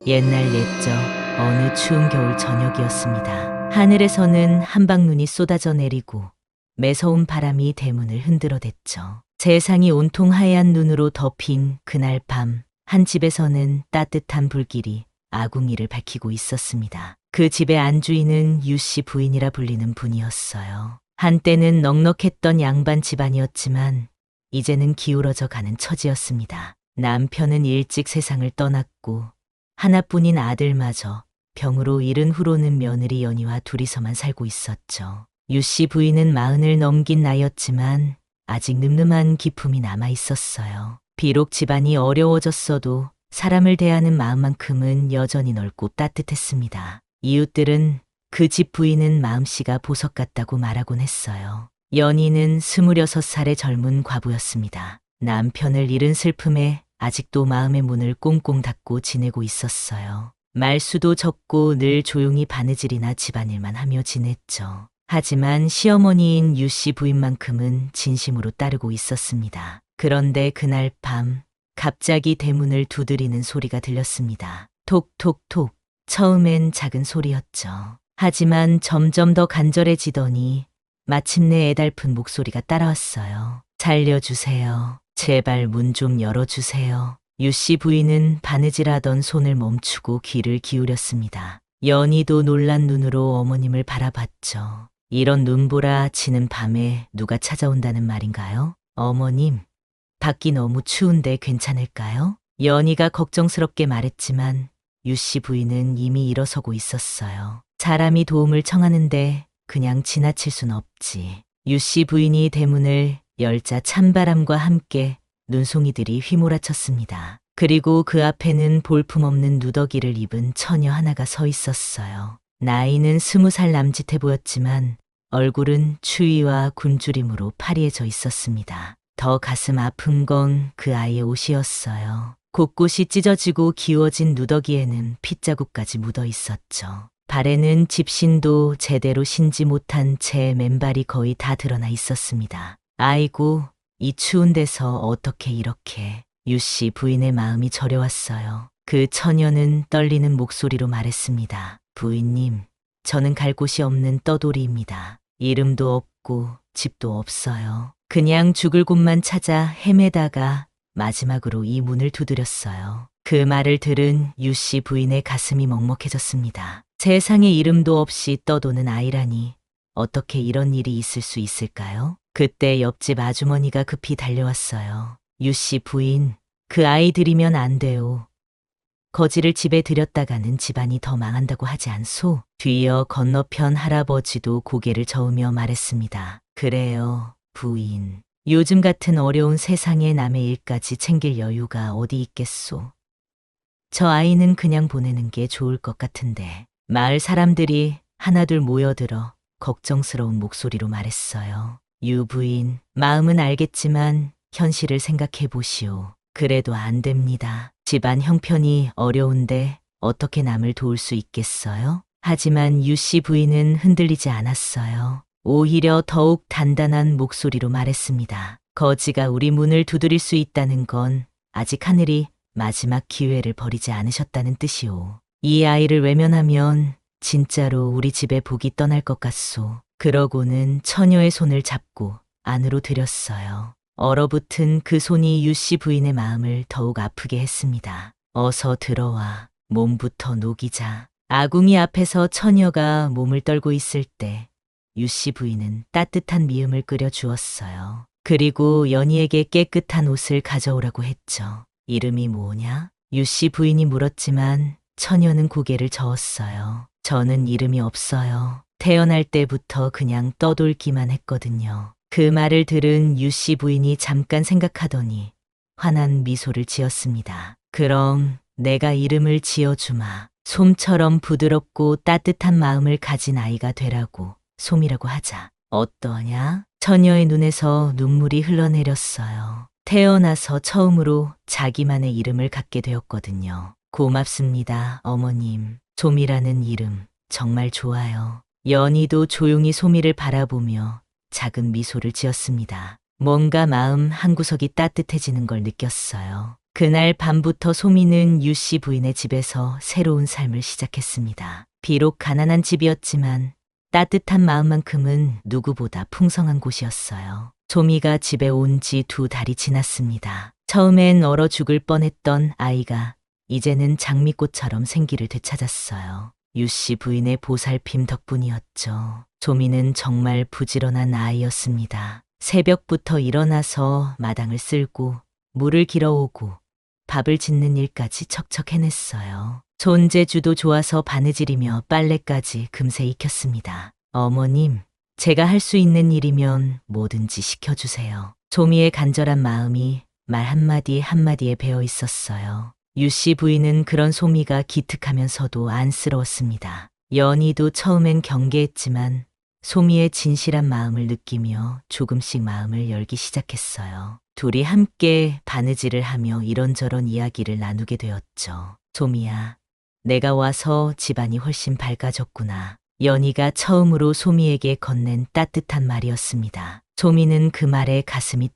옛날 옛적 어느 추운 겨울 저녁이었습니다. 하늘에서는 한방눈이 쏟아져 내리고 매서운 바람이 대문을 흔들어댔죠. 세상이 온통 하얀 눈으로 덮인 그날 밤, 한 집에서는 따뜻한 불길이 아궁이를 밝히고 있었습니다. 그 집의 안주인은 유씨 부인이라 불리는 분이었어요. 한때는 넉넉했던 양반 집안이었지만 이제는 기울어져 가는 처지였습니다. 남편은 일찍 세상을 떠났고 하나뿐인 아들마저 병으로 잃은 후로는 며느리 연희와 둘이서만 살고 있었죠. 유씨 부인은 40을 넘긴 나이였지만 아직 늠름한 기품이 남아 있었어요. 비록 집안이 어려워졌어도 사람을 대하는 마음만큼은 여전히 넓고 따뜻했습니다. 이웃들은 그 집 부인은 마음씨가 보석 같다고 말하곤 했어요. 연희는 26살의 젊은 과부였습니다. 남편을 잃은 슬픔에 아직도 마음의 문을 꽁꽁 닫고 지내고 있었어요. 말수도 적고 늘 조용히 바느질이나 집안일만 하며 지냈죠. 하지만 시어머니인 유씨 부인만큼은 진심으로 따르고 있었습니다. 그런데 그날 밤 갑자기 대문을 두드리는 소리가 들렸습니다. 톡톡톡. 처음엔 작은 소리였죠. 하지만 점점 더 간절해지더니 마침내 애달픈 목소리가 따라왔어요. 살려주세요. 제발 문 좀 열어주세요. 유씨 부인은 바느질하던 손을 멈추고 귀를 기울였습니다. 연희도 놀란 눈으로 어머님을 바라봤죠. 이런 눈보라 치는 밤에 누가 찾아온다는 말인가요? 어머님, 밖이 너무 추운데 괜찮을까요? 연희가 걱정스럽게 말했지만 유씨 부인은 이미 일어서고 있었어요. 사람이 도움을 청하는데 그냥 지나칠 순 없지. 유씨 부인이 대문을 열자 찬바람과 함께 눈송이들이 휘몰아쳤습니다. 그리고 그 앞에는 볼품없는 누더기를 입은 처녀 하나가 서 있었어요. 나이는 20살 남짓해 보였지만 얼굴은 추위와 굶주림으로 파리해져 있었습니다. 더 가슴 아픈 건 그 아이의 옷이었어요. 곳곳이 찢어지고 기워진 누더기에는 핏자국까지 묻어 있었죠. 발에는 집신도 제대로 신지 못한 채 맨발이 거의 다 드러나 있었습니다. 아이고, 이 추운 데서 어떻게 이렇게. 유씨 부인의 마음이 저려왔어요. 그 처녀는 떨리는 목소리로 말했습니다. 부인님, 저는 갈 곳이 없는 떠돌이입니다. 이름도 없고 집도 없어요. 그냥 죽을 곳만 찾아 헤매다가 마지막으로 이 문을 두드렸어요. 그 말을 들은 유씨 부인의 가슴이 먹먹해졌습니다. 세상에 이름도 없이 떠도는 아이라니 어떻게 이런 일이 있을 수 있을까요? 그때 옆집 아주머니가 급히 달려왔어요. 유씨 부인, 그 아이 들이면 안 돼요. 거지를 집에 들였다가는 집안이 더 망한다고 하지 않소? 뒤이어 건너편 할아버지도 고개를 저으며 말했습니다. 그래요, 부인. 요즘 같은 어려운 세상에 남의 일까지 챙길 여유가 어디 있겠소. 저 아이는 그냥 보내는 게 좋을 것 같은데. 마을 사람들이 하나둘 모여들어 걱정스러운 목소리로 말했어요. 유 부인, 마음은 알겠지만 현실을 생각해 보시오. 그래도 안 됩니다. 집안 형편이 어려운데 어떻게 남을 도울 수 있겠어요? 하지만 유씨 부인은 흔들리지 않았어요. 오히려 더욱 단단한 목소리로 말했습니다. 거지가 우리 문을 두드릴 수 있다는 건 아직 하늘이 마지막 기회를 버리지 않으셨다는 뜻이오. 이 아이를 외면하면 진짜로 우리 집에 복이 떠날 것 같소. 그러고는 처녀의 손을 잡고 안으로 들였어요. 얼어붙은 그 손이 유씨 부인의 마음을 더욱 아프게 했습니다. 어서 들어와. 몸부터 녹이자. 아궁이 앞에서 처녀가 몸을 떨고 있을 때 유씨 부인은 따뜻한 미음을 끓여 주었어요. 그리고 연희에게 깨끗한 옷을 가져오라고 했죠. 이름이 뭐냐? 유씨 부인이 물었지만 처녀는 고개를 저었어요. 저는 이름이 없어요. 태어날 때부터 그냥 떠돌기만 했거든요. 그 말을 들은 유씨 부인이 잠깐 생각하더니 환한 미소를 지었습니다. 그럼 내가 이름을 지어주마. 솜처럼 부드럽고 따뜻한 마음을 가진 아이가 되라고 솜이라고 하자. 어떠냐? 처녀의 눈에서 눈물이 흘러내렸어요. 태어나서 처음으로 자기만의 이름을 갖게 되었거든요. 고맙습니다, 어머님. 솜이라는 이름 정말 좋아요. 연희도 조용히 솜이를 바라보며 작은 미소를 지었습니다. 뭔가 마음 한구석이 따뜻해지는 걸 느꼈어요. 그날 밤부터 소미는 유 씨 부인의 집에서 새로운 삶을 시작했습니다. 비록 가난한 집이었지만 따뜻한 마음만큼은 누구보다 풍성한 곳이었어요. 소미가 집에 온 지 2달이 지났습니다. 처음엔 얼어 죽을 뻔했던 아이가 이제는 장미꽃처럼 생기를 되찾았어요. 유 씨 부인의 보살핌 덕분이었죠. 소미는 정말 부지런한 아이였습니다. 새벽부터 일어나서 마당을 쓸고 물을 길어오고 밥을 짓는 일까지 척척 해냈어요. 손재주도 좋아서 바느질이며 빨래까지 금세 익혔습니다. 어머님, 제가 할 수 있는 일이면 뭐든지 시켜주세요. 소미의 간절한 마음이 말 한마디 한마디에 배어 있었어요. 유 씨 부인은 그런 소미가 기특하면서도 안쓰러웠습니다. 연희도 처음엔 경계했지만 소미의 진실한 마음을 느끼며 조금씩 마음을 열기 시작했어요. 둘이 함께 바느질을 하며 이런저런 이야기를 나누게 되었죠. 소미야, 내가 와서 집안이 훨씬 밝아졌구나. 연희가 처음으로 소미에게 건넨 따뜻한 말이었습니다. 소미는 그 말에 가슴이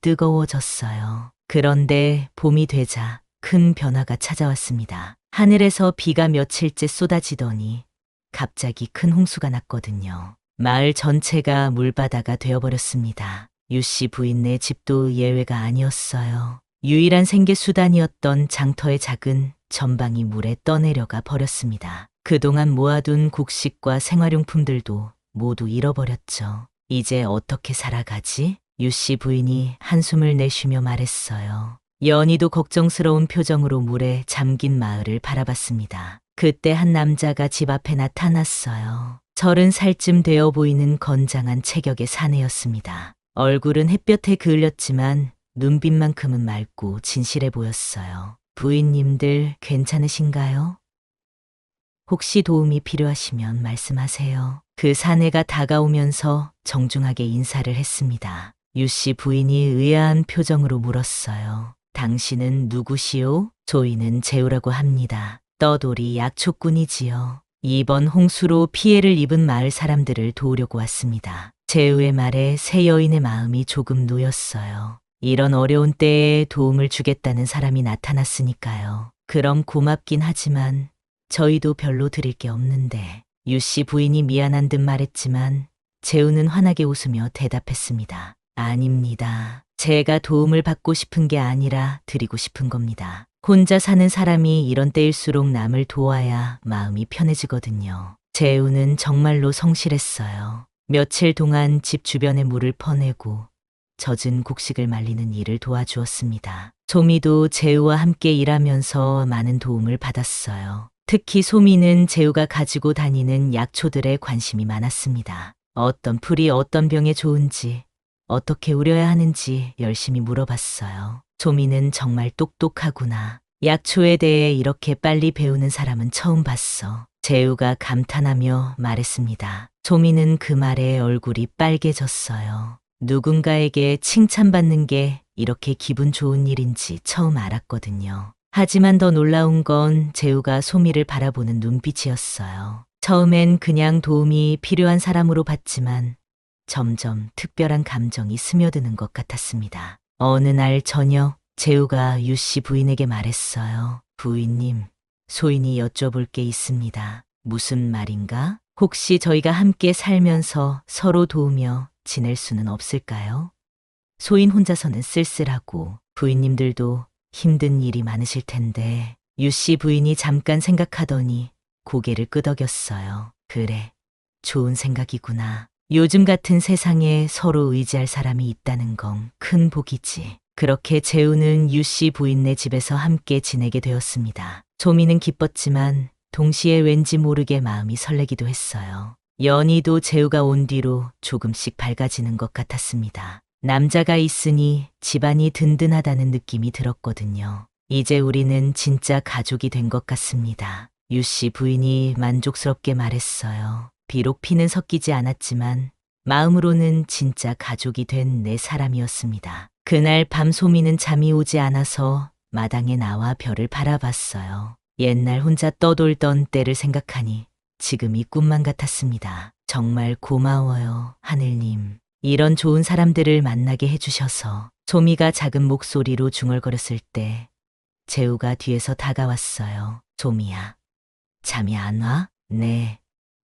뜨거워졌어요. 그런데 봄이 되자 큰 변화가 찾아왔습니다. 하늘에서 비가 며칠째 쏟아지더니 갑자기 큰 홍수가 났거든요. 마을 전체가 물바다가 되어버렸습니다. 유 씨 부인네 집도 예외가 아니었어요. 유일한 생계 수단이었던 장터의 작은 전방이 물에 떠내려가 버렸습니다. 그동안 모아둔 곡식과 생활용품들도 모두 잃어버렸죠. 이제 어떻게 살아가지? 유 씨 부인이 한숨을 내쉬며 말했어요. 연희도 걱정스러운 표정으로 물에 잠긴 마을을 바라봤습니다. 그때 한 남자가 집 앞에 나타났어요. 30살쯤 되어 보이는 건장한 체격의 사내였습니다. 얼굴은 햇볕에 그을렸지만 눈빛만큼은 맑고 진실해 보였어요. 부인님들 괜찮으신가요? 혹시 도움이 필요하시면 말씀하세요. 그 사내가 다가오면서 정중하게 인사를 했습니다. 유 씨 부인이 의아한 표정으로 물었어요. 당신은 누구시오? 저희는 재우라고 합니다. 떠돌이 약초꾼이지요. 이번 홍수로 피해를 입은 마을 사람들을 도우려고 왔습니다. 재우의 말에 새 여인의 마음이 조금 놓였어요. 이런 어려운 때에 도움을 주겠다는 사람이 나타났으니까요. 그럼 고맙긴 하지만 저희도 별로 드릴 게 없는데. 유 씨 부인이 미안한 듯 말했지만 재우는 환하게 웃으며 대답했습니다. 아닙니다. 제가 도움을 받고 싶은 게 아니라 드리고 싶은 겁니다. 혼자 사는 사람이 이런 때일수록 남을 도와야 마음이 편해지거든요. 재우는 정말로 성실했어요. 며칠 동안 집 주변에 물을 퍼내고 젖은 곡식을 말리는 일을 도와주었습니다. 소미도 재우와 함께 일하면서 많은 도움을 받았어요. 특히 소미는 재우가 가지고 다니는 약초들에 관심이 많았습니다. 어떤 풀이 어떤 병에 좋은지, 어떻게 우려야 하는지 열심히 물어봤어요. 소미는 정말 똑똑하구나. 약초에 대해 이렇게 빨리 배우는 사람은 처음 봤어. 재우가 감탄하며 말했습니다. 소미는 그 말에 얼굴이 빨개졌어요. 누군가에게 칭찬받는 게 이렇게 기분 좋은 일인지 처음 알았거든요. 하지만 더 놀라운 건 재우가 소미를 바라보는 눈빛이었어요. 처음엔 그냥 도움이 필요한 사람으로 봤지만 점점 특별한 감정이 스며드는 것 같았습니다. 어느 날 저녁 재우가 유 씨 부인에게 말했어요. 부인님, 소인이 여쭤볼 게 있습니다. 무슨 말인가? 혹시 저희가 함께 살면서 서로 도우며 지낼 수는 없을까요? 소인 혼자서는 쓸쓸하고 부인님들도 힘든 일이 많으실 텐데. 유 씨 부인이 잠깐 생각하더니 고개를 끄덕였어요. 그래, 좋은 생각이구나. 요즘 같은 세상에 서로 의지할 사람이 있다는 건 큰 복이지. 그렇게 재우는 유 씨 부인네 집에서 함께 지내게 되었습니다. 소미는 기뻤지만 동시에 왠지 모르게 마음이 설레기도 했어요. 연희도 재우가 온 뒤로 조금씩 밝아지는 것 같았습니다. 남자가 있으니 집안이 든든하다는 느낌이 들었거든요. 이제 우리는 진짜 가족이 된 것 같습니다. 유 씨 부인이 만족스럽게 말했어요. 비록 피는 섞이지 않았지만 마음으로는 진짜 가족이 된 내 사람이었습니다. 그날 밤 소미는 잠이 오지 않아서 마당에 나와 별을 바라봤어요. 옛날 혼자 떠돌던 때를 생각하니 지금이 꿈만 같았습니다. 정말 고마워요, 하늘님. 이런 좋은 사람들을 만나게 해주셔서. 소미가 작은 목소리로 중얼거렸을 때 재우가 뒤에서 다가왔어요. 소미야, 잠이 안 와? 네.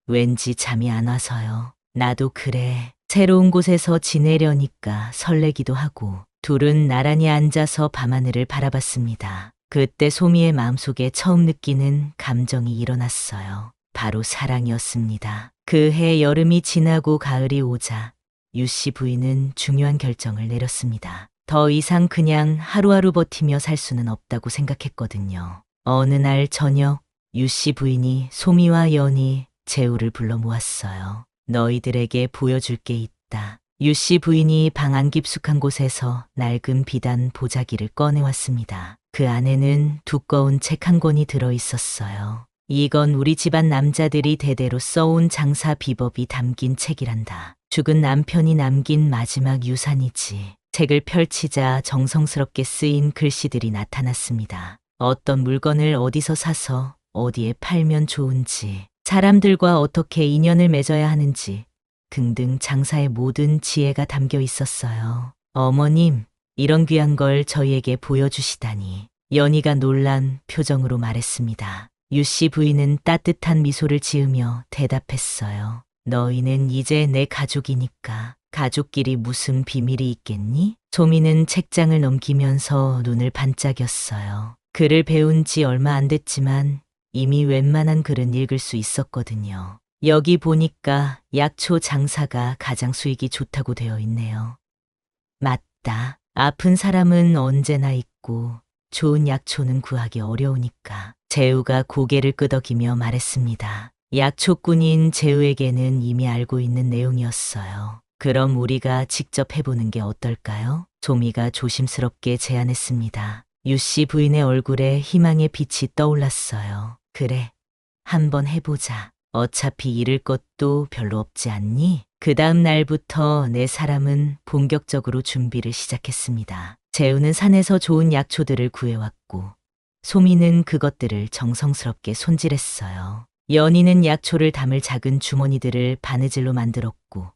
왠지 잠이 안 와서요. 나도 그래. 새로운 곳에서 지내려니까 설레기도 하고 둘은 나란히 앉아서 밤하늘을 바라봤습니다. 그때 소미의 마음속에 처음 느끼는 감정이 일어났어요. 바로 사랑이었습니다. 그 해 여름이 지나고 가을이 오자 유씨 부인은 중요한 결정을 내렸습니다. 더 이상 그냥 하루하루 버티며 살 수는 없다고 생각했거든요. 어느 날 저녁 유씨 부인이 소미와 연희, 재우를 불러 모았어요. 너희들에게 보여줄 게 있다. 유씨 부인이 방 안 깊숙한 곳에서 낡은 비단 보자기를 꺼내왔습니다. 그 안에는 두꺼운 책 한 권이 들어 있었어요. 이건 우리 집안 남자들이 대대로 써온 장사 비법이 담긴 책이란다. 죽은 남편이 남긴 마지막 유산이지. 책을 펼치자 정성스럽게 쓰인 글씨들이 나타났습니다. 어떤 물건을 어디서 사서 어디에 팔면 좋은지, 사람들과 어떻게 인연을 맺어야 하는지 등등 장사의 모든 지혜가 담겨 있었어요. 어머님, 이런 귀한 걸 저희에게 보여주시다니. 연희가 놀란 표정으로 말했습니다. 유씨 부인은 따뜻한 미소를 지으며 대답했어요. 너희는 이제 내 가족이니까 가족끼리 무슨 비밀이 있겠니? 소미는 책장을 넘기면서 눈을 반짝였어요. 글을 배운 지 얼마 안 됐지만 이미 웬만한 글은 읽을 수 있었거든요. 여기 보니까 약초 장사가 가장 수익이 좋다고 되어 있네요. 맞다. 아픈 사람은 언제나 있고 좋은 약초는 구하기 어려우니까. 재우가 고개를 끄덕이며 말했습니다. 약초꾼인 재우에게는 이미 알고 있는 내용이었어요. 그럼 우리가 직접 해보는 게 어떨까요? 소미가 조심스럽게 제안했습니다. 유씨 부인의 얼굴에 희망의 빛이 떠올랐어요. 그래, 한번 해보자. 어차피 잃을 것도 별로 없지 않니? 그 다음 날부터 네 사람은 본격적으로 준비를 시작했습니다. 재우는 산에서 좋은 약초들을 구해왔고 소미는 그것들을 정성스럽게 손질했어요. 연희는 약초를 담을 작은 주머니들을 바느질로 만들었고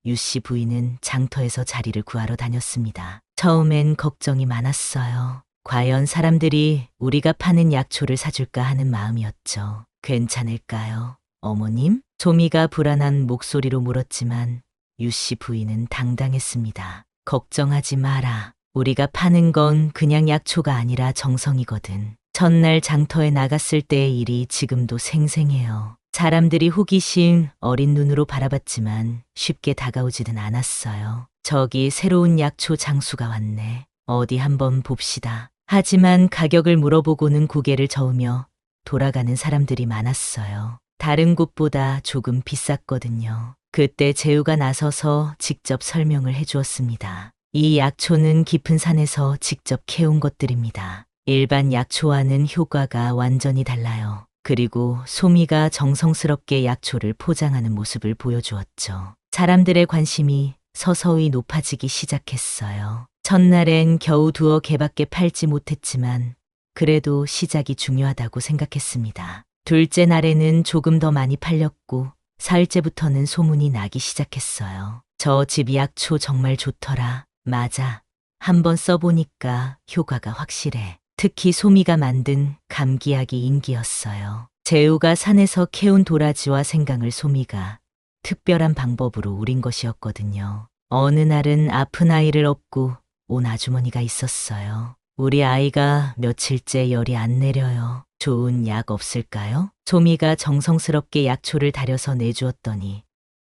유씨 부인은 장터에서 자리를 구하러 다녔습니다. 처음엔 걱정이 많았어요. 과연 사람들이 우리가 파는 약초를 사줄까 하는 마음이었죠. 괜찮을까요, 어머님? 소미가 불안한 목소리로 물었지만 유씨 부인은 당당했습니다. 걱정하지 마라. 우리가 파는 건 그냥 약초가 아니라 정성이거든. 첫날 장터에 나갔을 때의 일이 지금도 생생해요. 사람들이 호기심 어린 눈으로 바라봤지만 쉽게 다가오지는 않았어요. 저기 새로운 약초 장수가 왔네. 어디 한번 봅시다. 하지만 가격을 물어보고는 고개를 저으며 돌아가는 사람들이 많았어요. 다른 곳보다 조금 비쌌거든요. 그때 재우가 나서서 직접 설명을 해주었습니다. 이 약초는 깊은 산에서 직접 캐온 것들입니다. 일반 약초와는 효과가 완전히 달라요. 그리고 소미가 정성스럽게 약초를 포장하는 모습을 보여주었죠. 사람들의 관심이 서서히 높아지기 시작했어요. 첫날엔 겨우 2개 밖에 팔지 못했지만 그래도 시작이 중요하다고 생각했습니다. 둘째 날에는 조금 더 많이 팔렸고 사흘째부터는 소문이 나기 시작했어요. 저 집 약초 정말 좋더라. 맞아. 한번 써보니까 효과가 확실해. 특히 소미가 만든 감기약이 인기였어요. 재우가 산에서 캐온 도라지와 생강을 소미가 특별한 방법으로 우린 것이었거든요. 어느 날은 아픈 아이를 업고 온 아주머니가 있었어요. 우리 아이가 며칠째 열이 안 내려요. 좋은 약 없을까요? 소미가 정성스럽게 약초를 다려서 내주었더니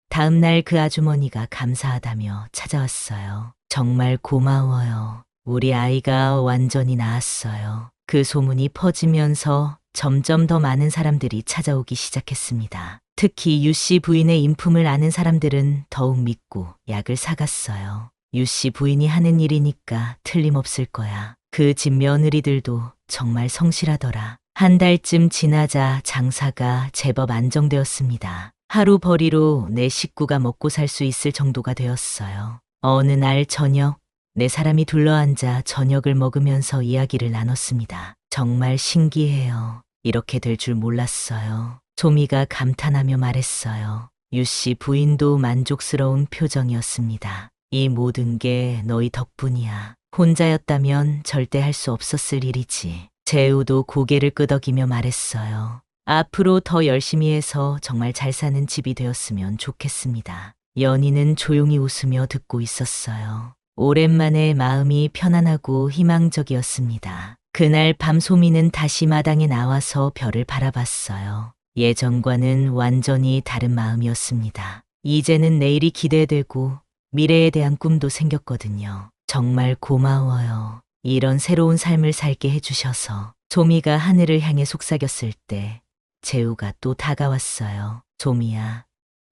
다음날 그 아주머니가 감사하다며 찾아왔어요. 정말 고마워요. 우리 아이가 완전히 나았어요. 그 소문이 퍼지면서 점점 더 많은 사람들이 찾아오기 시작했습니다. 특히 유씨 부인의 인품을 아는 사람들은 더욱 믿고 약을 사갔어요. 유씨 부인이 하는 일이니까 틀림없을 거야. 그 집 며느리들도 정말 성실하더라. 한 달쯤 지나자 장사가 제법 안정되었습니다. 하루 벌이로 내 식구가 먹고 살 수 있을 정도가 되었어요. 어느 날 저녁, 네 사람이 둘러앉아 저녁을 먹으면서 이야기를 나눴습니다. 정말 신기해요. 이렇게 될 줄 몰랐어요. 소미가 감탄하며 말했어요. 유씨 부인도 만족스러운 표정이었습니다. 이 모든 게 너희 덕분이야. 혼자였다면 절대 할 수 없었을 일이지. 재우도 고개를 끄덕이며 말했어요. 앞으로 더 열심히 해서 정말 잘 사는 집이 되었으면 좋겠습니다. 연희는 조용히 웃으며 듣고 있었어요. 오랜만에 마음이 편안하고 희망적이었습니다. 그날 밤 소미는 다시 마당에 나와서 별을 바라봤어요. 예전과는 완전히 다른 마음이었습니다. 이제는 내일이 기대되고 미래에 대한 꿈도 생겼거든요. 정말 고마워요. 이런 새로운 삶을 살게 해주셔서. 소미가 하늘을 향해 속삭였을 때 재우가 또 다가왔어요. 소미야,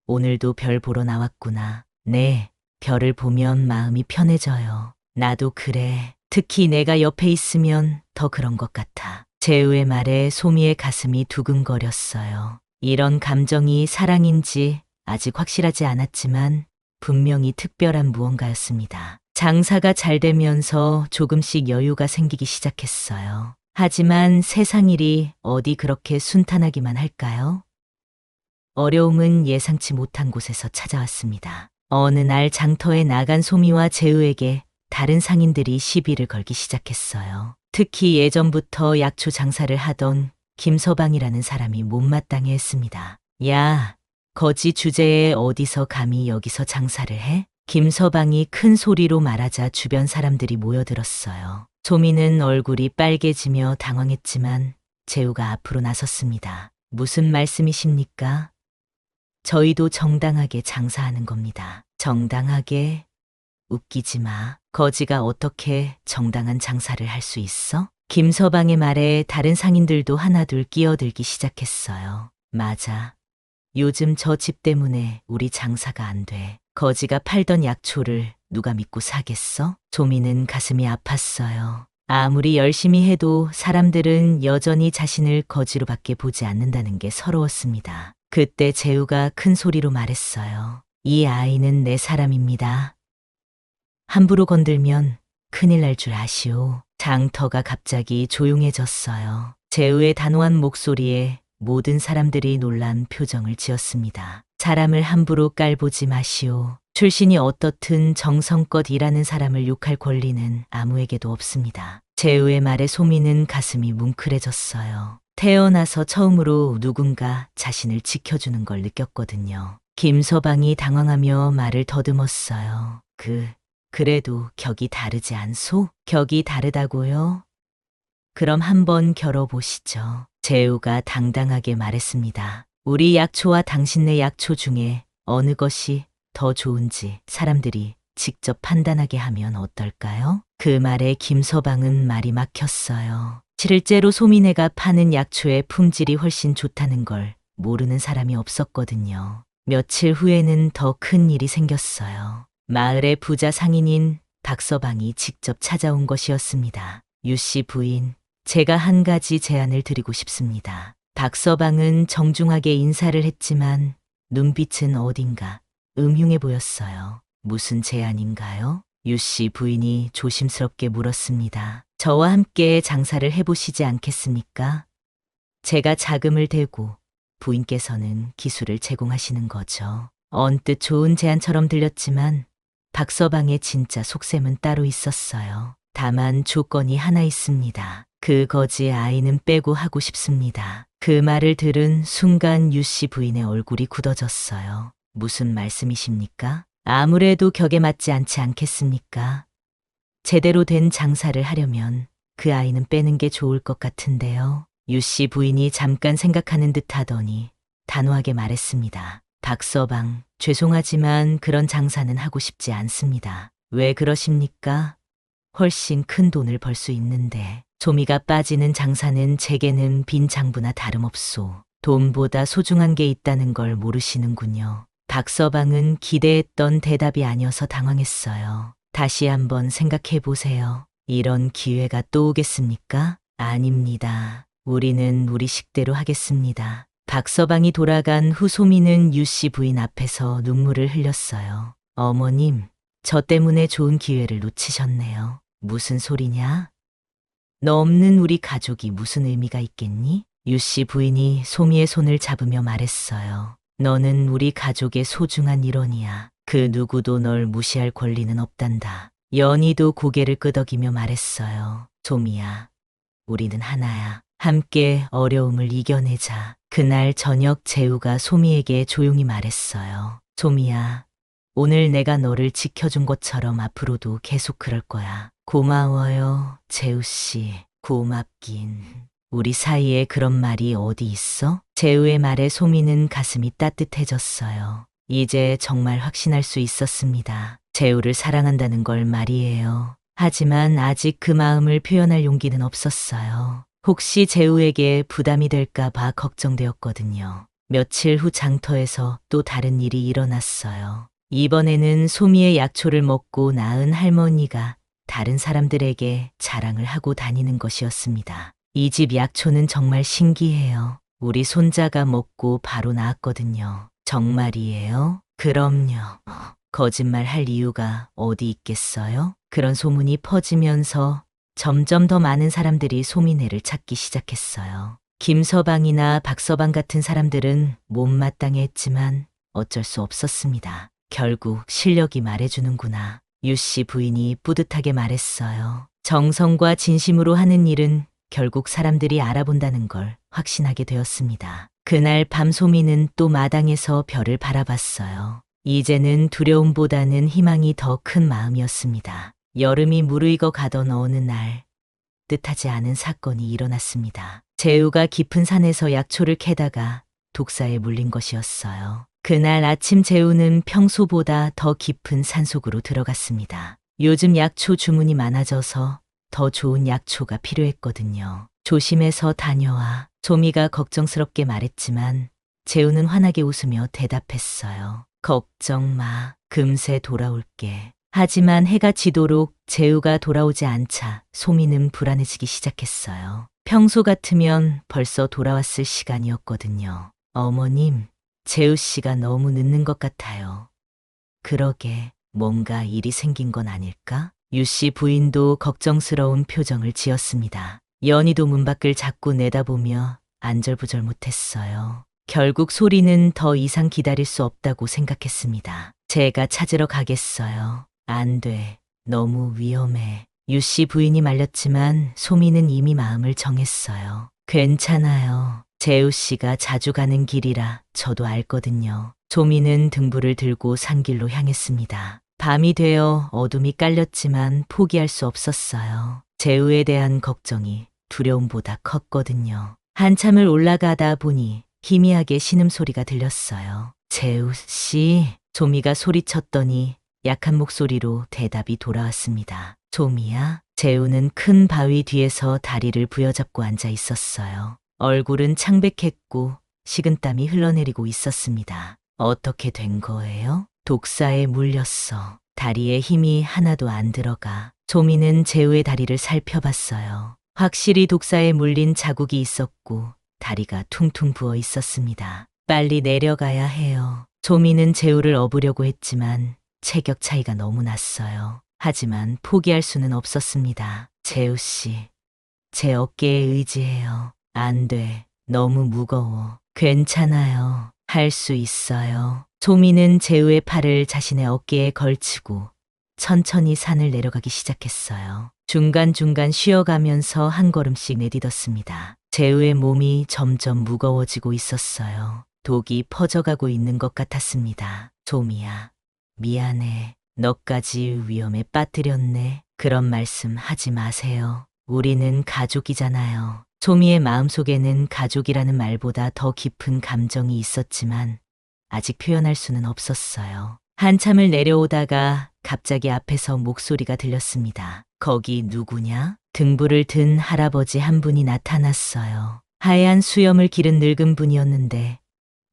오늘도 별 보러 나왔구나. 네, 별을 보면 마음이 편해져요. 나도 그래. 특히 내가 옆에 있으면 더 그런 것 같아. 재우의 말에 소미의 가슴이 두근거렸어요. 이런 감정이 사랑인지 아직 확실하지 않았지만 분명히 특별한 무언가였습니다. 장사가 잘 되면서 조금씩 여유가 생기기 시작했어요. 하지만 세상 일이 어디 그렇게 순탄하기만 할까요? 어려움은 예상치 못한 곳에서 찾아왔습니다. 어느 날 장터에 나간 소미와 재우에게 다른 상인들이 시비를 걸기 시작했어요. 특히 예전부터 약초 장사를 하던 김서방이라는 사람이 못마땅해 했습니다. 야, 거지 주제에 어디서 감히 여기서 장사를 해? 김서방이 큰 소리로 말하자 주변 사람들이 모여들었어요. 소미는 얼굴이 빨개지며 당황했지만 재우가 앞으로 나섰습니다. 무슨 말씀이십니까? 저희도 정당하게 장사하는 겁니다. 정당하게? 웃기지 마. 거지가 어떻게 정당한 장사를 할 수 있어? 김서방의 말에 다른 상인들도 하나둘 끼어들기 시작했어요. 맞아. 요즘 저 집 때문에 우리 장사가 안 돼. 거지가 팔던 약초를 누가 믿고 사겠어? 소미는 가슴이 아팠어요. 아무리 열심히 해도 사람들은 여전히 자신을 거지로밖에 보지 않는다는 게 서러웠습니다. 그때 재우가 큰 소리로 말했어요. 이 아이는 내 사람입니다. 함부로 건들면 큰일 날 줄 아시오. 장터가 갑자기 조용해졌어요. 재우의 단호한 목소리에 모든 사람들이 놀란 표정을 지었습니다. 사람을 함부로 깔보지 마시오. 출신이 어떻든 정성껏 일하는 사람을 욕할 권리는 아무에게도 없습니다. 재우의 말에 소미는 가슴이 뭉클해졌어요. 태어나서 처음으로 누군가 자신을 지켜주는 걸 느꼈거든요. 김서방이 당황하며 말을 더듬었어요. 그래도 격이 다르지 않소? 격이 다르다고요? 그럼 한번 겨뤄보시죠. 재우가 당당하게 말했습니다. 우리 약초와 당신네 약초 중에 어느 것이 더 좋은지 사람들이 직접 판단하게 하면 어떨까요? 그 말에 김서방은 말이 막혔어요. 실제로 소미네가 파는 약초의 품질이 훨씬 좋다는 걸 모르는 사람이 없었거든요. 며칠 후에는 더 큰 일이 생겼어요. 마을의 부자 상인인 박서방이 직접 찾아온 것이었습니다. 유씨 부인, 제가 한 가지 제안을 드리고 싶습니다. 박서방은 정중하게 인사를 했지만 눈빛은 어딘가 음흉해 보였어요. 무슨 제안인가요? 유씨 부인이 조심스럽게 물었습니다. 저와 함께 장사를 해보시지 않겠습니까? 제가 자금을 대고 부인께서는 기술을 제공하시는 거죠. 언뜻 좋은 제안처럼 들렸지만 박서방의 진짜 속셈은 따로 있었어요. 다만 조건이 하나 있습니다. 그 거지 아이는 빼고 하고 싶습니다. 그 말을 들은 순간 유씨 부인의 얼굴이 굳어졌어요. 무슨 말씀이십니까? 아무래도 격에 맞지 않지 않겠습니까? 제대로 된 장사를 하려면 그 아이는 빼는 게 좋을 것 같은데요. 유씨 부인이 잠깐 생각하는 듯 하더니 단호하게 말했습니다. 박서방, 죄송하지만 그런 장사는 하고 싶지 않습니다. 왜 그러십니까? 훨씬 큰 돈을 벌 수 있는데. 소미가 빠지는 장사는 제게는 빈 장부나 다름없소. 돈보다 소중한 게 있다는 걸 모르시는군요. 박서방은 기대했던 대답이 아니어서 당황했어요. 다시 한번 생각해 보세요. 이런 기회가 또 오겠습니까? 아닙니다. 우리는 우리 식대로 하겠습니다. 박서방이 돌아간 후 소미는 유씨 부인 앞에서 눈물을 흘렸어요. 어머님, 저 때문에 좋은 기회를 놓치셨네요. 무슨 소리냐? 너 없는 우리 가족이 무슨 의미가 있겠니? 유씨 부인이 소미의 손을 잡으며 말했어요. 너는 우리 가족의 소중한 일원이야. 그 누구도 널 무시할 권리는 없단다. 연희도 고개를 끄덕이며 말했어요. 소미야, 우리는 하나야. 함께 어려움을 이겨내자. 그날 저녁 재우가 소미에게 조용히 말했어요. 소미야, 오늘 내가 너를 지켜준 것처럼 앞으로도 계속 그럴 거야. 고마워요, 재우씨. 고맙긴. 우리 사이에 그런 말이 어디 있어? 재우의 말에 소미는 가슴이 따뜻해졌어요. 이제 정말 확신할 수 있었습니다. 재우를 사랑한다는 걸 말이에요. 하지만 아직 그 마음을 표현할 용기는 없었어요. 혹시 재우에게 부담이 될까봐 걱정되었거든요. 며칠 후 장터에서 또 다른 일이 일어났어요. 이번에는 소미의 약초를 먹고 나은 할머니가 다른 사람들에게 자랑을 하고 다니는 것이었습니다. 이 집 약초는 정말 신기해요. 우리 손자가 먹고 바로 나았거든요. 정말이에요? 그럼요. 거짓말 할 이유가 어디 있겠어요? 그런 소문이 퍼지면서 점점 더 많은 사람들이 소미네를 찾기 시작했어요. 김서방이나 박서방 같은 사람들은 못마땅해 했지만 어쩔 수 없었습니다. 결국 실력이 말해주는구나. 유씨 부인이 뿌듯하게 말했어요. 정성과 진심으로 하는 일은 결국 사람들이 알아본다는 걸 확신하게 되었습니다. 그날 밤 소미는 또 마당에서 별을 바라봤어요. 이제는 두려움보다는 희망이 더 큰 마음이었습니다. 여름이 무르익어 가던 어느 날 뜻하지 않은 사건이 일어났습니다. 재우가 깊은 산에서 약초를 캐다가 독사에 물린 것이었어요. 그날 아침 재우는 평소보다 더 깊은 산속으로 들어갔습니다. 요즘 약초 주문이 많아져서 더 좋은 약초가 필요했거든요. 조심해서 다녀와. 소미가 걱정스럽게 말했지만 재우는 환하게 웃으며 대답했어요. 걱정 마. 금세 돌아올게. 하지만 해가 지도록 재우가 돌아오지 않자 소미는 불안해지기 시작했어요. 평소 같으면 벌써 돌아왔을 시간이었거든요. 어머님, 재우 씨가 너무 늦는 것 같아요. 그러게, 뭔가 일이 생긴 건 아닐까? 유씨 부인도 걱정스러운 표정을 지었습니다. 연희도 문 밖을 자꾸 내다보며 안절부절 못했어요. 결국 소리는 더 이상 기다릴 수 없다고 생각했습니다. 제가 찾으러 가겠어요. 안 돼. 너무 위험해. 유씨 부인이 말렸지만 소미는 이미 마음을 정했어요. 괜찮아요. 재우 씨가 자주 가는 길이라 저도 알거든요. 소미는 등불을 들고 산길로 향했습니다. 밤이 되어 어둠이 깔렸지만 포기할 수 없었어요. 재우에 대한 걱정이 두려움보다 컸거든요. 한참을 올라가다 보니 희미하게 신음소리가 들렸어요. 재우 씨, 소미가 소리쳤더니 약한 목소리로 대답이 돌아왔습니다. 소미야? 재우는 큰 바위 뒤에서 다리를 부여잡고 앉아 있었어요. 얼굴은 창백했고 식은땀이 흘러내리고 있었습니다. 어떻게 된 거예요? 독사에 물렸어. 다리에 힘이 하나도 안 들어가. 소미는 재우의 다리를 살펴봤어요. 확실히 독사에 물린 자국이 있었고 다리가 퉁퉁 부어 있었습니다. 빨리 내려가야 해요. 소미는 재우를 업으려고 했지만 체격 차이가 너무 났어요. 하지만 포기할 수는 없었습니다. 재우 씨, 제 어깨에 의지해요. 안 돼. 너무 무거워. 괜찮아요. 할 수 있어요. 소미는 재우의 팔을 자신의 어깨에 걸치고 천천히 산을 내려가기 시작했어요. 중간중간 쉬어가면서 한 걸음씩 내딛었습니다. 재우의 몸이 점점 무거워지고 있었어요. 독이 퍼져가고 있는 것 같았습니다. 소미야, 미안해. 너까지 위험에 빠뜨렸네. 그런 말씀 하지 마세요. 우리는 가족이잖아요. 소미의 마음속에는 가족이라는 말보다 더 깊은 감정이 있었지만 아직 표현할 수는 없었어요. 한참을 내려오다가 갑자기 앞에서 목소리가 들렸습니다. 거기 누구냐? 등불을 든 할아버지 한 분이 나타났어요. 하얀 수염을 기른 늙은 분이었는데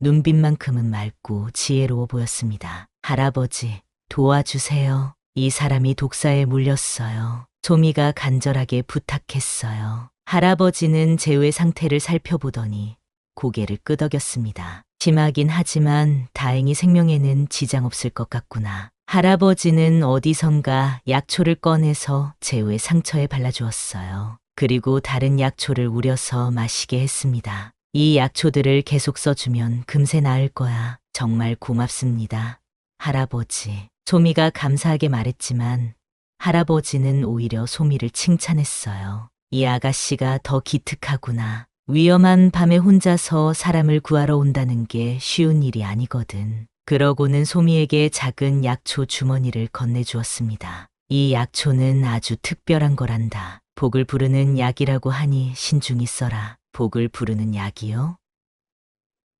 눈빛만큼은 맑고 지혜로워 보였습니다. 할아버지, 도와주세요. 이 사람이 독사에 물렸어요. 소미가 간절하게 부탁했어요. 할아버지는 재우의 상태를 살펴보더니 고개를 끄덕였습니다. 심하긴 하지만 다행히 생명에는 지장 없을 것 같구나. 할아버지는 어디선가 약초를 꺼내서 재우의 상처에 발라주었어요. 그리고 다른 약초를 우려서 마시게 했습니다. 이 약초들을 계속 써주면 금세 나을 거야. 정말 고맙습니다. 할아버지. 소미가 감사하게 말했지만 할아버지는 오히려 소미를 칭찬했어요. 이 아가씨가 더 기특하구나. 위험한 밤에 혼자서 사람을 구하러 온다는 게 쉬운 일이 아니거든. 그러고는 소미에게 작은 약초 주머니를 건네주었습니다. 이 약초는 아주 특별한 거란다. 복을 부르는 약이라고 하니 신중히 써라. 복을 부르는 약이요?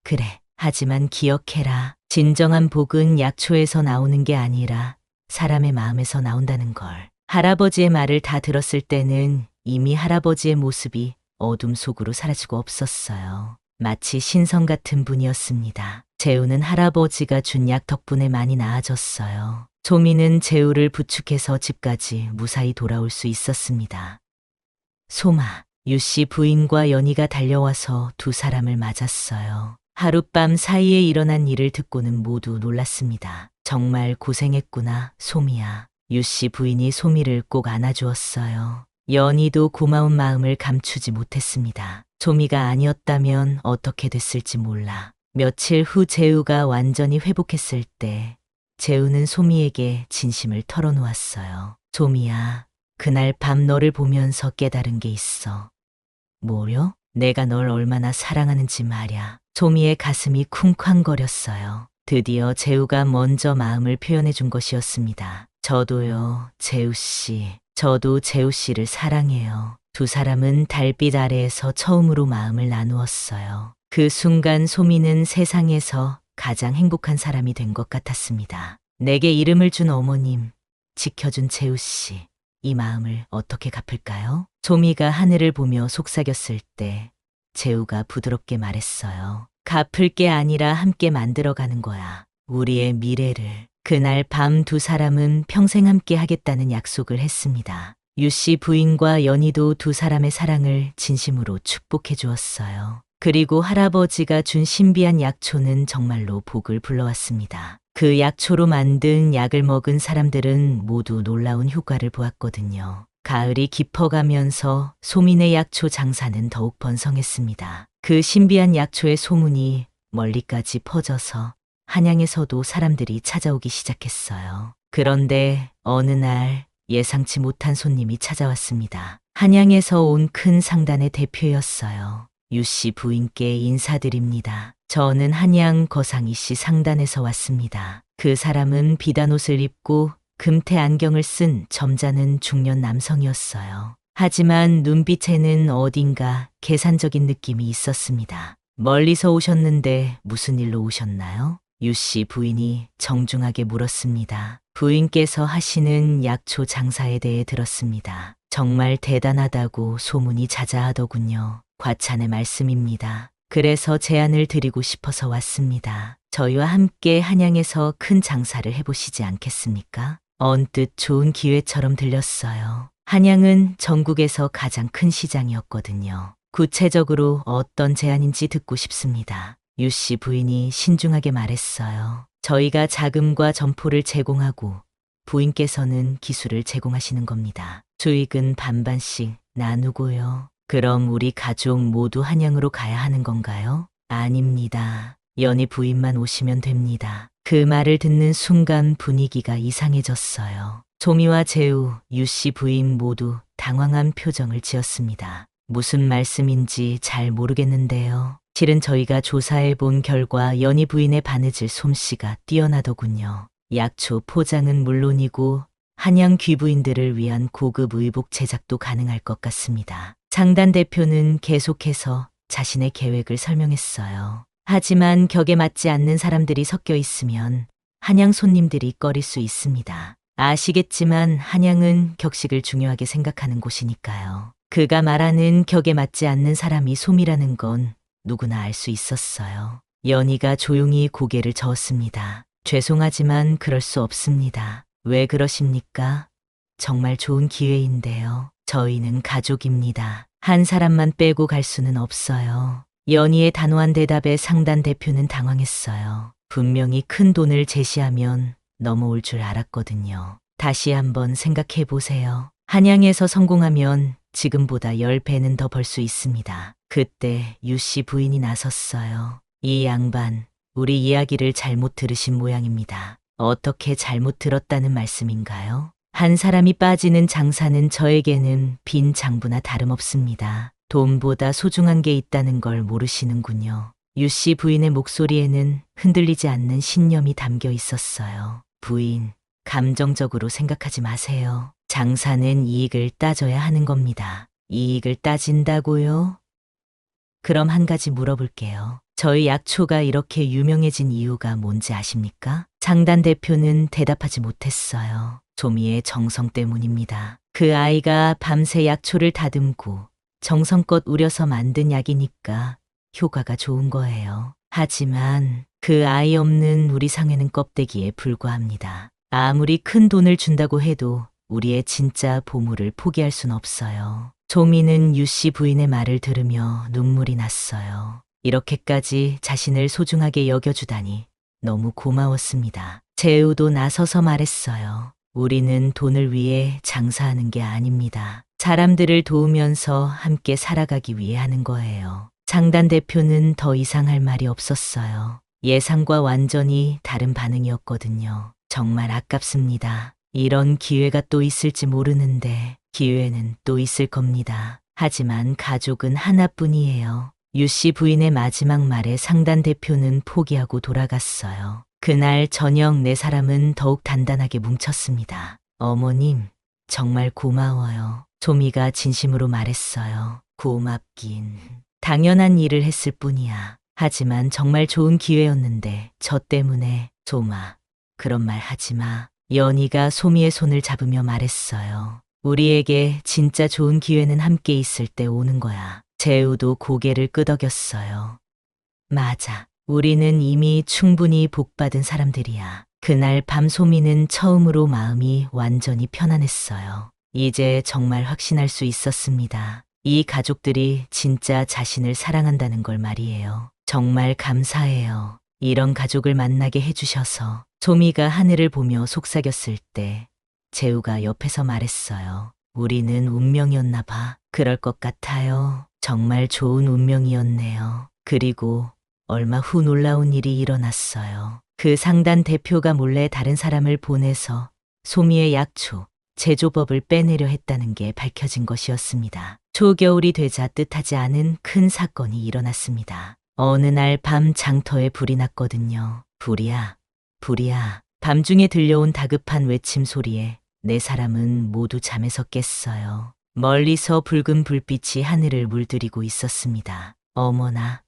그래. 하지만 기억해라. 진정한 복은 약초에서 나오는 게 아니라 사람의 마음에서 나온다는 걸. 할아버지의 말을 다 들었을 때는 이미 할아버지의 모습이 어둠 속으로 사라지고 없었어요. 마치 신성 같은 분이었습니다. 재우는 할아버지가 준 약 덕분에 많이 나아졌어요. 소미는 재우를 부축해서 집까지 무사히 돌아올 수 있었습니다. 소마, 유씨 부인과 연희가 달려와서 두 사람을 맞았어요. 하룻밤 사이에 일어난 일을 듣고는 모두 놀랐습니다. 정말 고생했구나, 소미야. 유씨 부인이 소미를 꼭 안아주었어요. 연희도 고마운 마음을 감추지 못했습니다. 소미가 아니었다면 어떻게 됐을지 몰라. 며칠 후 재우가 완전히 회복했을 때 재우는 소미에게 진심을 털어놓았어요. 소미야, 그날 밤 너를 보면서 깨달은 게 있어. 뭐요? 내가 널 얼마나 사랑하는지 말야. 소미의 가슴이 쿵쾅거렸어요. 드디어 재우가 먼저 마음을 표현해 준 것이었습니다. 저도요, 재우 씨. 저도 재우 씨를 사랑해요. 두 사람은 달빛 아래에서 처음으로 마음을 나누었어요. 그 순간 소미는 세상에서 가장 행복한 사람이 된 것 같았습니다. 내게 이름을 준 어머님, 지켜준 재우 씨. 이 마음을 어떻게 갚을까요? 소미가 하늘을 보며 속삭였을 때 재우가 부드럽게 말했어요. 갚을 게 아니라 함께 만들어가는 거야. 우리의 미래를. 그날 밤 두 사람은 평생 함께 하겠다는 약속을 했습니다. 유씨 부인과 연희도 두 사람의 사랑을 진심으로 축복해 주었어요. 그리고 할아버지가 준 신비한 약초는 정말로 복을 불러왔습니다. 그 약초로 만든 약을 먹은 사람들은 모두 놀라운 효과를 보았거든요. 가을이 깊어가면서 소민의 약초 장사는 더욱 번성했습니다. 그 신비한 약초의 소문이 멀리까지 퍼져서 한양에서도 사람들이 찾아오기 시작했어요. 그런데 어느 날 예상치 못한 손님이 찾아왔습니다. 한양에서 온 큰 상단의 대표였어요. 유씨 부인께 인사드립니다. 저는 한양 거상이 씨 상단에서 왔습니다. 그 사람은 비단 옷을 입고 금태 안경을 쓴 점잖은 중년 남성이었어요. 하지만 눈빛에는 어딘가 계산적인 느낌이 있었습니다. 멀리서 오셨는데 무슨 일로 오셨나요? 유씨 부인이 정중하게 물었습니다. 부인께서 하시는 약초 장사에 대해 들었습니다. 정말 대단하다고 소문이 자자하더군요. 과찬의 말씀입니다. 그래서 제안을 드리고 싶어서 왔습니다. 저희와 함께 한양에서 큰 장사를 해보시지 않겠습니까? 언뜻 좋은 기회처럼 들렸어요. 한양은 전국에서 가장 큰 시장이었거든요. 구체적으로 어떤 제안인지 듣고 싶습니다. 유씨 부인이 신중하게 말했어요. 저희가 자금과 점포를 제공하고 부인께서는 기술을 제공하시는 겁니다. 수익은 반반씩 나누고요. 그럼 우리 가족 모두 한양으로 가야 하는 건가요? 아닙니다. 연희 부인만 오시면 됩니다. 그 말을 듣는 순간 분위기가 이상해졌어요. 소미와 재우, 유씨 부인 모두 당황한 표정을 지었습니다. 무슨 말씀인지 잘 모르겠는데요. 실은 저희가 조사해 본 결과 연희 부인의 바느질 솜씨가 뛰어나더군요. 약초 포장은 물론이고 한양 귀부인들을 위한 고급 의복 제작도 가능할 것 같습니다. 상단 대표는 계속해서 자신의 계획을 설명했어요. 하지만 격에 맞지 않는 사람들이 섞여 있으면 한양 손님들이 꺼릴 수 있습니다. 아시겠지만 한양은 격식을 중요하게 생각하는 곳이니까요. 그가 말하는 격에 맞지 않는 사람이 소미라는 건 누구나 알 수 있었어요. 연희가 조용히 고개를 저었습니다. 죄송하지만 그럴 수 없습니다. 왜 그러십니까? 정말 좋은 기회인데요. 저희는 가족입니다. 한 사람만 빼고 갈 수는 없어요. 연희의 단호한 대답에 상단 대표는 당황했어요. 분명히 큰 돈을 제시하면 넘어올 줄 알았거든요. 다시 한번 생각해 보세요. 한양에서 성공하면 지금보다 10배는 더 벌 수 있습니다. 그때 유씨 부인이 나섰어요. 이 양반, 우리 이야기를 잘못 들으신 모양입니다. 어떻게 잘못 들었다는 말씀인가요? 한 사람이 빠지는 장사는 저에게는 빈 장부나 다름없습니다. 돈보다 소중한 게 있다는 걸 모르시는군요. 유 씨 부인의 목소리에는 흔들리지 않는 신념이 담겨 있었어요. 부인, 감정적으로 생각하지 마세요. 장사는 이익을 따져야 하는 겁니다. 이익을 따진다고요? 그럼 한 가지 물어볼게요. 저희 약초가 이렇게 유명해진 이유가 뭔지 아십니까? 장단 대표는 대답하지 못했어요. 조미의 정성 때문입니다. 그 아이가 밤새 약초를 다듬고 정성껏 우려서 만든 약이니까 효과가 좋은 거예요. 하지만 그 아이 없는 우리 상회는 껍데기에 불과합니다. 아무리 큰 돈을 준다고 해도 우리의 진짜 보물을 포기할 순 없어요. 조미는 유 씨 부인의 말을 들으며 눈물이 났어요. 이렇게까지 자신을 소중하게 여겨주다니 너무 고마웠습니다. 재우도 나서서 말했어요. 우리는 돈을 위해 장사하는 게 아닙니다. 사람들을 도우면서 함께 살아가기 위해 하는 거예요. 장단 대표는 더 이상 할 말이 없었어요. 예상과 완전히 다른 반응이었거든요. 정말 아깝습니다. 이런 기회가 또 있을지 모르는데 기회는 또 있을 겁니다. 하지만 가족은 하나뿐이에요. 유 씨 부인의 마지막 말에 상단 대표는 포기하고 돌아갔어요. 그날 저녁 네 사람은 더욱 단단하게 뭉쳤습니다. 어머님, 정말 고마워요. 조미가 진심으로 말했어요. 고맙긴. 당연한 일을 했을 뿐이야. 하지만 정말 좋은 기회였는데 저 때문에. 조마, 그런 말 하지 마. 연희가 소미의 손을 잡으며 말했어요. 우리에게 진짜 좋은 기회는 함께 있을 때 오는 거야. 재우도 고개를 끄덕였어요. 맞아. 우리는 이미 충분히 복받은 사람들이야. 그날 밤 소미는 처음으로 마음이 완전히 편안했어요. 이제 정말 확신할 수 있었습니다. 이 가족들이 진짜 자신을 사랑한다는 걸 말이에요. 정말 감사해요. 이런 가족을 만나게 해주셔서. 소미가 하늘을 보며 속삭였을 때 재우가 옆에서 말했어요. 우리는 운명이었나 봐. 그럴 것 같아요. 정말 좋은 운명이었네요. 그리고 얼마 후 놀라운 일이 일어났어요. 그 상단 대표가 몰래 다른 사람을 보내서 소미의 약초, 제조법을 빼내려 했다는 게 밝혀진 것이었습니다. 초겨울이 되자 뜻하지 않은 큰 사건이 일어났습니다. 어느 날 밤 장터에 불이 났거든요. 불이야, 불이야. 밤중에 들려온 다급한 외침 소리에 네 사람은 모두 잠에서 깼어요. 멀리서 붉은 불빛이 하늘을 물들이고 있었습니다. 어머나,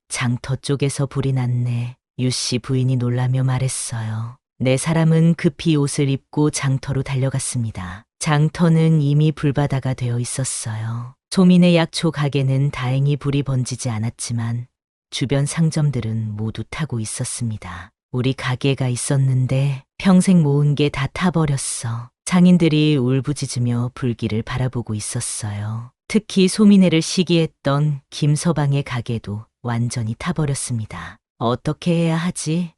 장터 쪽에서 불이 났네. 유 씨 부인이 놀라며 말했어요. 네 사람은 급히 옷을 입고 장터로 달려갔습니다. 장터는 이미 불바다가 되어 있었어요. 소민의 약초 가게는 다행히 불이 번지지 않았지만 주변 상점들은 모두 타고 있었습니다. 우리 가게가 있었는데 평생 모은 게 다 타버렸어. 상인들이 울부짖으며 불길을 바라보고 있었어요. 특히 소민회를 시기했던 김서방의 가게도 완전히 타버렸습니다. 어떻게 해야 하지?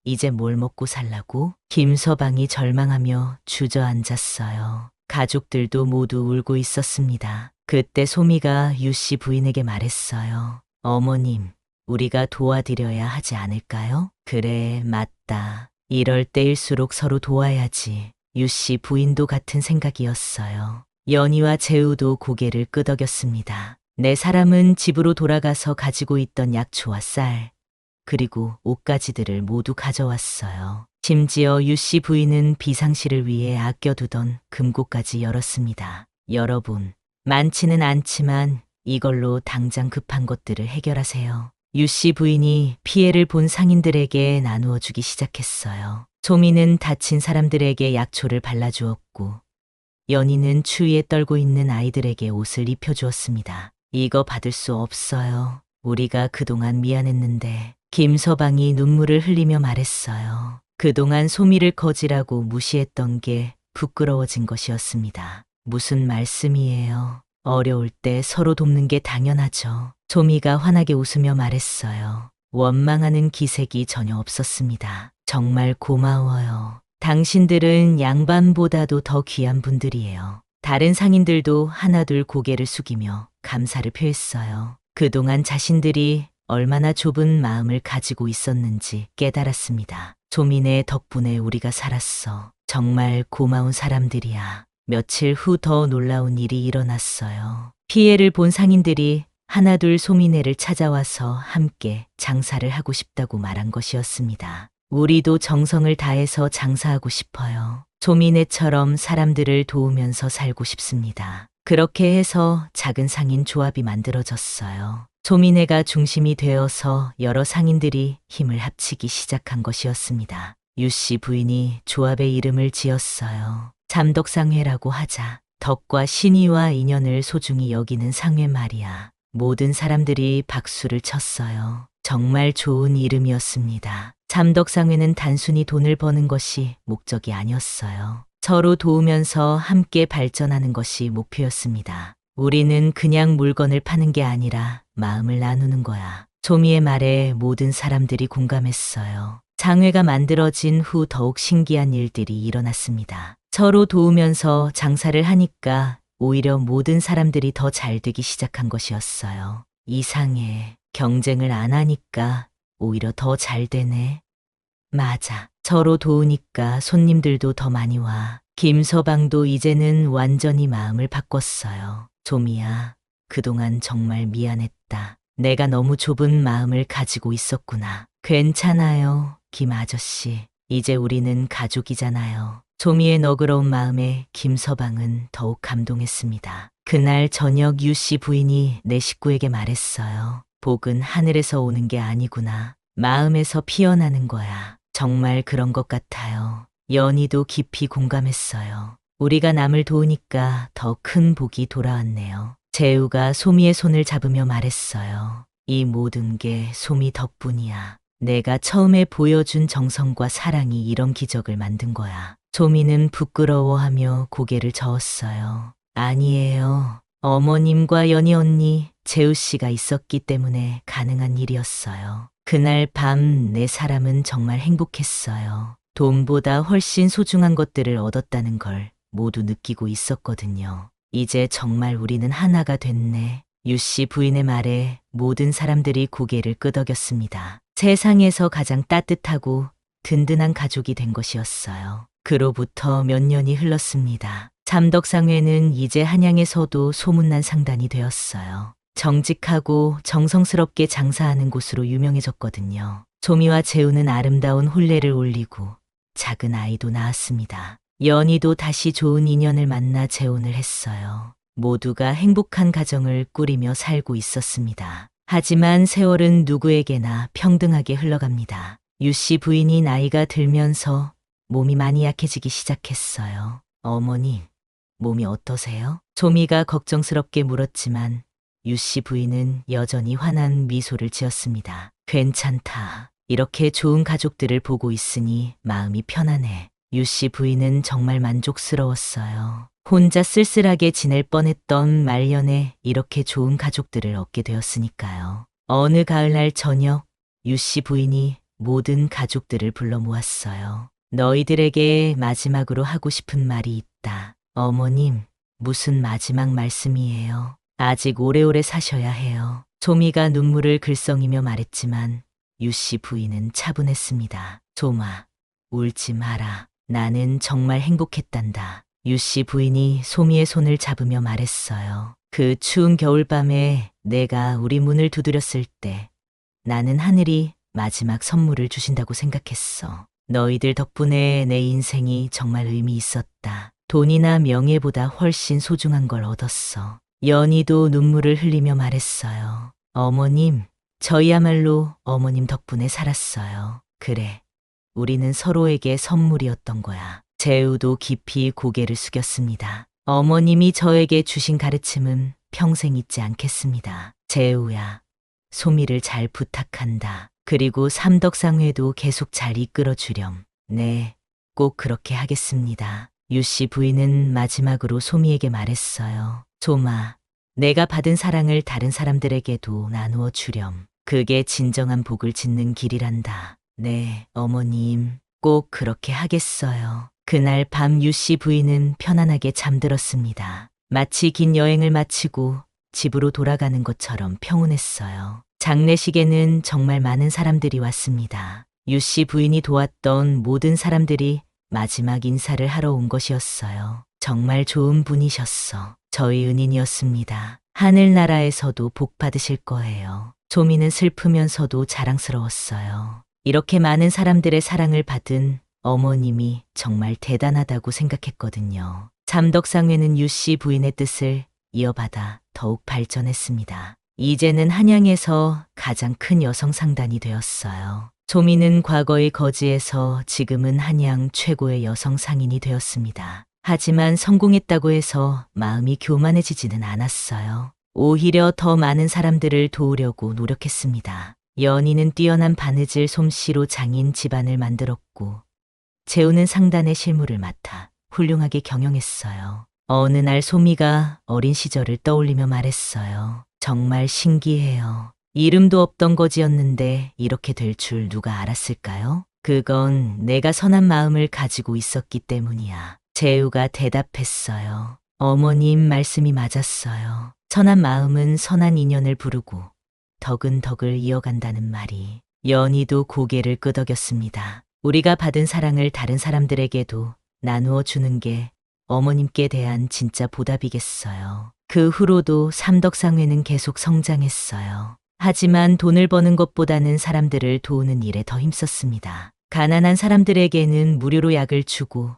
이제 뭘 먹고 살라고? 김서방이 절망하며 주저앉았어요. 가족들도 모두 울고 있었습니다. 그때 소미가 유 씨 부인에게 말했어요. 어머님, 우리가 도와드려야 하지 않을까요? 그래, 맞다. 이럴 때일수록 서로 도와야지. 유 씨 부인도 같은 생각이었어요. 연희와 재우도 고개를 끄덕였습니다. 네 사람은 집으로 돌아가서 가지고 있던 약초와 쌀, 그리고 옷가지들을 모두 가져왔어요. 심지어 유 씨 부인은 비상시를 위해 아껴두던 금고까지 열었습니다. 여러분, 많지는 않지만 이걸로 당장 급한 것들을 해결하세요. 유 씨 부인이 피해를 본 상인들에게 나누어 주기 시작했어요. 소미는 다친 사람들에게 약초를 발라주었고 연희는 추위에 떨고 있는 아이들에게 옷을 입혀주었습니다. 이거 받을 수 없어요. 우리가 그동안 미안했는데. 김서방이 눈물을 흘리며 말했어요. 그동안 소미를 거지라고 무시했던 게 부끄러워진 것이었습니다. 무슨 말씀이에요? 어려울 때 서로 돕는 게 당연하죠. 소미가 환하게 웃으며 말했어요. 원망하는 기색이 전혀 없었습니다. 정말 고마워요. 당신들은 양반보다도 더 귀한 분들이에요. 다른 상인들도 하나둘 고개를 숙이며 감사를 표했어요. 그동안 자신들이 얼마나 좁은 마음을 가지고 있었는지 깨달았습니다. 조민의 덕분에 우리가 살았어. 정말 고마운 사람들이야. 며칠 후 더 놀라운 일이 일어났어요. 피해를 본 상인들이 하나둘 소민회를 찾아와서 함께 장사를 하고 싶다고 말한 것이었습니다. 우리도 정성을 다해서 장사하고 싶어요. 조민회처럼 사람들을 도우면서 살고 싶습니다. 그렇게 해서 작은 상인 조합이 만들어졌어요. 조민회가 중심이 되어서 여러 상인들이 힘을 합치기 시작한 것이었습니다. 유씨 부인이 조합의 이름을 지었어요. 잠덕상회라고 하자. 덕과 신의와 인연을 소중히 여기는 상회 말이야. 모든 사람들이 박수를 쳤어요. 정말 좋은 이름이었습니다. 잠덕상회는 단순히 돈을 버는 것이 목적이 아니었어요. 서로 도우면서 함께 발전하는 것이 목표였습니다. 우리는 그냥 물건을 파는 게 아니라 마음을 나누는 거야. 조미의 말에 모든 사람들이 공감했어요. 장회가 만들어진 후 더욱 신기한 일들이 일어났습니다. 서로 도우면서 장사를 하니까 오히려 모든 사람들이 더 잘 되기 시작한 것이었어요. 이상해. 경쟁을 안 하니까 오히려 더 잘 되네. 맞아. 서로 도우니까 손님들도 더 많이 와. 김서방도 이제는 완전히 마음을 바꿨어요. 조미야, 그동안 정말 미안했다. 내가 너무 좁은 마음을 가지고 있었구나. 괜찮아요, 김 아저씨. 이제 우리는 가족이잖아요. 조미의 너그러운 마음에 김서방은 더욱 감동했습니다. 그날 저녁 유씨 부인이 내 식구에게 말했어요. 복은 하늘에서 오는 게 아니구나. 마음에서 피어나는 거야. 정말 그런 것 같아요. 연희도 깊이 공감했어요. 우리가 남을 도우니까 더 큰 복이 돌아왔네요. 재우가 소미의 손을 잡으며 말했어요. 이 모든 게 소미 덕분이야. 내가 처음에 보여준 정성과 사랑이 이런 기적을 만든 거야. 소미는 부끄러워하며 고개를 저었어요. 아니에요. 어머님과 연희 언니, 재우 씨가 있었기 때문에 가능한 일이었어요. 그날 밤 내 사람은 정말 행복했어요. 돈보다 훨씬 소중한 것들을 얻었다는 걸 모두 느끼고 있었거든요. 이제 정말 우리는 하나가 됐네. 유씨 부인의 말에 모든 사람들이 고개를 끄덕였습니다. 세상에서 가장 따뜻하고 든든한 가족이 된 것이었어요. 그로부터 몇 년이 흘렀습니다. 잠덕상회는 이제 한양에서도 소문난 상단이 되었어요. 정직하고 정성스럽게 장사하는 곳으로 유명해졌거든요. 조미와 재우는 아름다운 혼례를 올리고 작은 아이도 낳았습니다. 연희도 다시 좋은 인연을 만나 재혼을 했어요. 모두가 행복한 가정을 꾸리며 살고 있었습니다. 하지만 세월은 누구에게나 평등하게 흘러갑니다. 유씨 부인이 나이가 들면서 몸이 많이 약해지기 시작했어요. 어머니, 몸이 어떠세요? 조미가 걱정스럽게 물었지만 유씨 부인은 여전히 환한 미소를 지었습니다. 괜찮다. 이렇게 좋은 가족들을 보고 있으니 마음이 편하네. 유씨 부인은 정말 만족스러웠어요. 혼자 쓸쓸하게 지낼 뻔했던 말년에 이렇게 좋은 가족들을 얻게 되었으니까요. 어느 가을날 저녁, 유씨 부인이 모든 가족들을 불러 모았어요. 너희들에게 마지막으로 하고 싶은 말이 있다. 어머님, 무슨 마지막 말씀이에요? 아직 오래오래 사셔야 해요. 조미가 눈물을 글썽이며 말했지만 유씨 부인은 차분했습니다. 조마, 울지 마라. 나는 정말 행복했단다. 유씨 부인이 소미의 손을 잡으며 말했어요. 그 추운 겨울밤에 내가 우리 문을 두드렸을 때 나는 하늘이 마지막 선물을 주신다고 생각했어. 너희들 덕분에 내 인생이 정말 의미 있었다. 돈이나 명예보다 훨씬 소중한 걸 얻었어. 연희도 눈물을 흘리며 말했어요. 어머님, 저희야말로 어머님 덕분에 살았어요. 그래, 우리는 서로에게 선물이었던 거야. 재우도 깊이 고개를 숙였습니다. 어머님이 저에게 주신 가르침은 평생 잊지 않겠습니다. 재우야, 소미를 잘 부탁한다. 그리고 삼덕상회도 계속 잘 이끌어 주렴. 네, 꼭 그렇게 하겠습니다. 유씨 부인은 마지막으로 소미에게 말했어요. 조마, 내가 받은 사랑을 다른 사람들에게도 나누어 주렴. 그게 진정한 복을 짓는 길이란다. 네, 어머님, 꼭 그렇게 하겠어요. 그날 밤 유씨 부인은 편안하게 잠들었습니다. 마치 긴 여행을 마치고 집으로 돌아가는 것처럼 평온했어요. 장례식에는 정말 많은 사람들이 왔습니다. 유 씨 부인이 도왔던 모든 사람들이 마지막 인사를 하러 온 것이었어요. 정말 좋은 분이셨어. 저희 은인이었습니다. 하늘나라에서도 복 받으실 거예요. 소미는 슬프면서도 자랑스러웠어요. 이렇게 많은 사람들의 사랑을 받은 어머님이 정말 대단하다고 생각했거든요. 삼덕상회는 유 씨 부인의 뜻을 이어받아 더욱 발전했습니다. 이제는 한양에서 가장 큰 여성 상단이 되었어요. 소미는 과거의 거지에서 지금은 한양 최고의 여성 상인이 되었습니다. 하지만 성공했다고 해서 마음이 교만해지지는 않았어요. 오히려 더 많은 사람들을 도우려고 노력했습니다. 연희는 뛰어난 바느질 솜씨로 장인 집안을 만들었고 재우는 상단의 실무를 맡아 훌륭하게 경영했어요. 어느 날 소미가 어린 시절을 떠올리며 말했어요. 정말 신기해요. 이름도 없던 거지였는데 이렇게 될 줄 누가 알았을까요? 그건 내가 선한 마음을 가지고 있었기 때문이야. 재우가 대답했어요. 어머님 말씀이 맞았어요. 선한 마음은 선한 인연을 부르고 덕은 덕을 이어간다는 말이. 연희도 고개를 끄덕였습니다. 우리가 받은 사랑을 다른 사람들에게도 나누어 주는 게 어머님께 대한 진짜 보답이겠어요. 그 후로도 삼덕상회는 계속 성장했어요. 하지만 돈을 버는 것보다는 사람들을 도우는 일에 더 힘썼습니다. 가난한 사람들에게는 무료로 약을 주고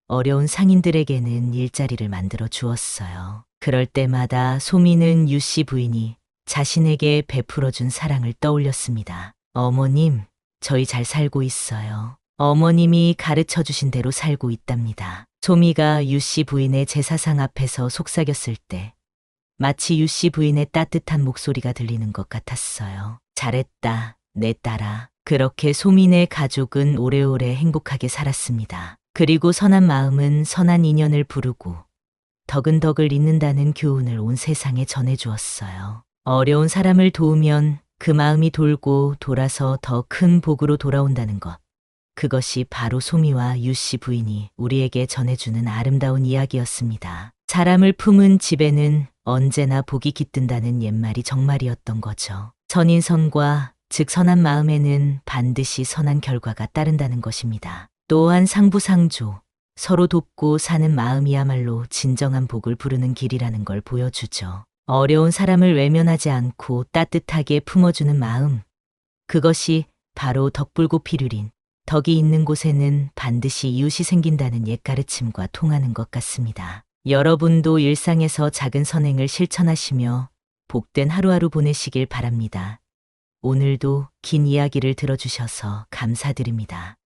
어려운 상인들에게는 일자리를 만들어 주었어요. 그럴 때마다 소미는 유 씨 부인이 자신에게 베풀어준 사랑을 떠올렸습니다. 어머님, 저희 잘 살고 있어요. 어머님이 가르쳐 주신 대로 살고 있답니다. 소미가 유 씨 부인의 제사상 앞에서 속삭였을 때 마치 유 씨 부인의 따뜻한 목소리가 들리는 것 같았어요. 잘했다, 내 딸아. 그렇게 소민의 가족은 오래오래 행복하게 살았습니다. 그리고 선한 마음은 선한 인연을 부르고 덕은 덕을 잇는다는 교훈을 온 세상에 전해주었어요. 어려운 사람을 도우면 그 마음이 돌고 돌아서 더 큰 복으로 돌아온다는 것. 그것이 바로 소미와 유 씨 부인이 우리에게 전해주는 아름다운 이야기였습니다. 사람을 품은 집에는 언제나 복이 깃든다는 옛말이 정말이었던 거죠. 선인선과 즉 선한 마음에는 반드시 선한 결과가 따른다는 것입니다. 또한 상부상조, 서로 돕고 사는 마음이야말로 진정한 복을 부르는 길이라는 걸 보여주죠. 어려운 사람을 외면하지 않고 따뜻하게 품어주는 마음, 그것이 바로 덕불고 필율인 덕이 있는 곳에는 반드시 이웃이 생긴다는 옛가르침과 통하는 것 같습니다. 여러분도 일상에서 작은 선행을 실천하시며 복된 하루하루 보내시길 바랍니다. 오늘도 긴 이야기를 들어주셔서 감사드립니다.